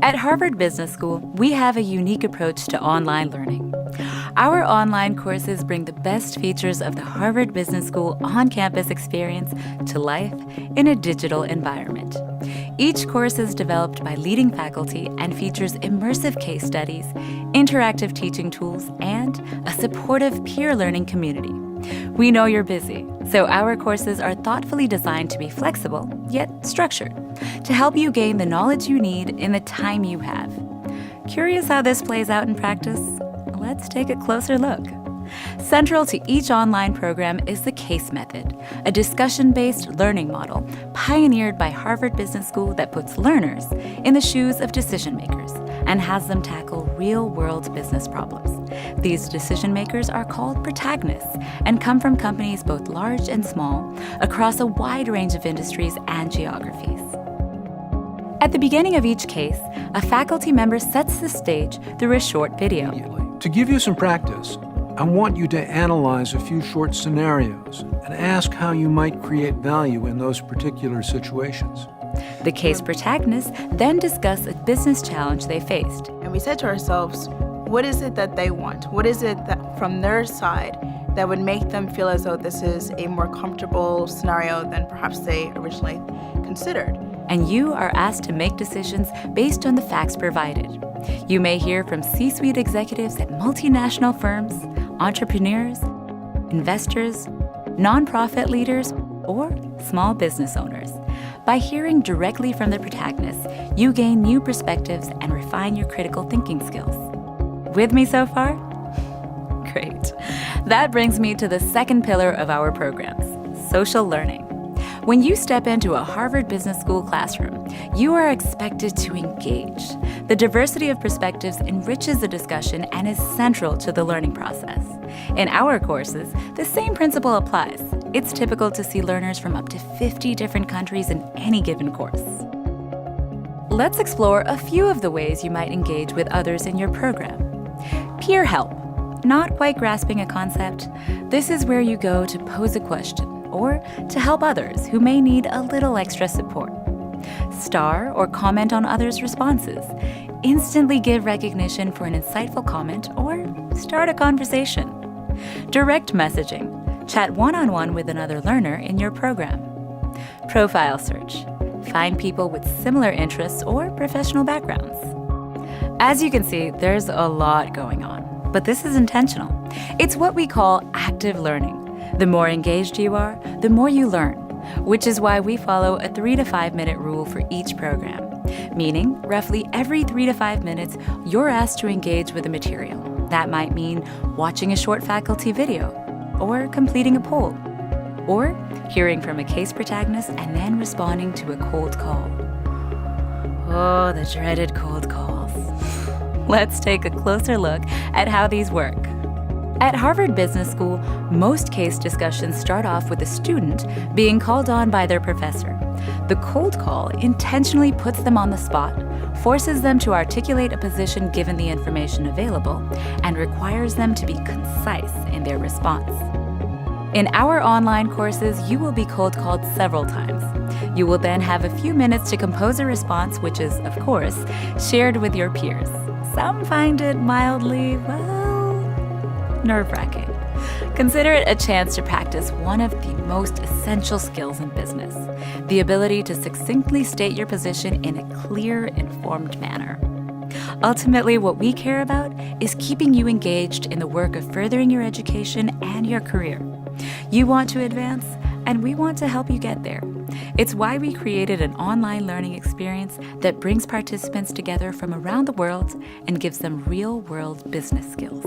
At Harvard Business School, we have a unique approach to online learning. Our online courses bring the best features of the Harvard Business School on-campus experience to life in a digital environment. Each course is developed by leading faculty and features immersive case studies, interactive teaching tools, and a supportive peer learning community. We know you're busy, so our courses are thoughtfully designed to be flexible, yet structured, to help you gain the knowledge you need in the time you have. Curious how this plays out in practice? Let's take a closer look. Central to each online program is the CASE method, a discussion-based learning model pioneered by Harvard Business School that puts learners in the shoes of decision makers and has them tackle real-world business problems. These decision makers are called protagonists and come from companies both large and small across a wide range of industries and geographies. At the beginning of each case, a faculty member sets the stage through a short video. To give you some practice, I want you to analyze a few short scenarios and ask how you might create value in those particular situations. The case protagonists then discuss a business challenge they faced. And we said to ourselves, what is it that they want? What is it that from their side that would make them feel as though this is a more comfortable scenario than perhaps they originally considered? And you are asked to make decisions based on the facts provided. You may hear from C-suite executives at multinational firms, entrepreneurs, investors, nonprofit leaders, or small business owners. By hearing directly from the protagonists, you gain new perspectives and refine your critical thinking skills. With me so far? Great. That brings me to the second pillar of our programs, social learning. When you step into a Harvard Business School classroom, you are expected to engage. The diversity of perspectives enriches the discussion and is central to the learning process. In our courses, the same principle applies. It's typical to see learners from up to 50 different countries in any given course. Let's explore a few of the ways you might engage with others in your program. Peer help. Not quite grasping a concept? This is where you go to pose a question or to help others who may need a little extra support. Star or comment on others' responses. Instantly give recognition for an insightful comment or start a conversation. Direct messaging. Chat one-on-one with another learner in your program. Profile search. Find people with similar interests or professional backgrounds. As you can see, there's a lot going on, but this is intentional. It's what we call active learning. The more engaged you are, the more you learn, which is why we follow a 3 to 5 minute rule for each program, meaning roughly every 3 to 5 minutes, you're asked to engage with the material. That might mean watching a short faculty video, or completing a poll, or hearing from a case protagonist and then responding to a cold call. Oh, the dreaded cold calls. Let's take a closer look at how these work. At Harvard Business School, most case discussions start off with a student being called on by their professor. The cold call intentionally puts them on the spot, forces them to articulate a position given the information available, and requires them to be concise in their response. In our online courses, you will be cold called several times. You will then have a few minutes to compose a response, which is, of course, shared with your peers. Some find it mildly, nerve-wracking. Consider it a chance to practice one of the most essential skills in business, the ability to succinctly state your position in a clear, informed manner. Ultimately, what we care about is keeping you engaged in the work of furthering your education and your career. You want to advance, and we want to help you get there. It's why we created an online learning experience that brings participants together from around the world and gives them real-world business skills.